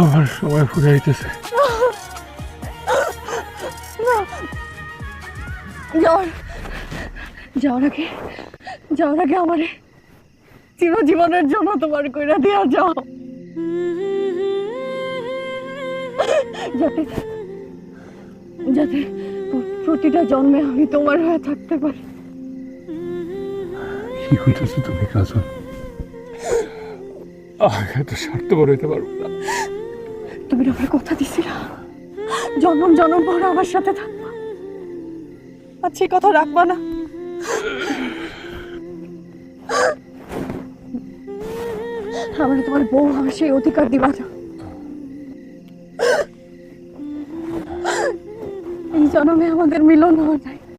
আমার সময় ফুরাইতেছে। যাওয়ার আগে আমারে চিরজীবনের জন্য তোমার কইরা দিয়া যাও, যাতে যাতে প্রতিটা জন্মে আমি তোমার হয়ে থাকতে পারি। কি হইতেছে তুমি কাজল? এত স্বার্থপর হইতে পারবো না। তুমি আমার কথা দিছিলা জন্ম জন্ম পর আমার সাথে থাকবা, আর সে কথা রাখবা না? আমার তোমার বউ আমার সেই অধিকার দিবা না। এই জন্মে আমাদের মিলন হওয়া যায়,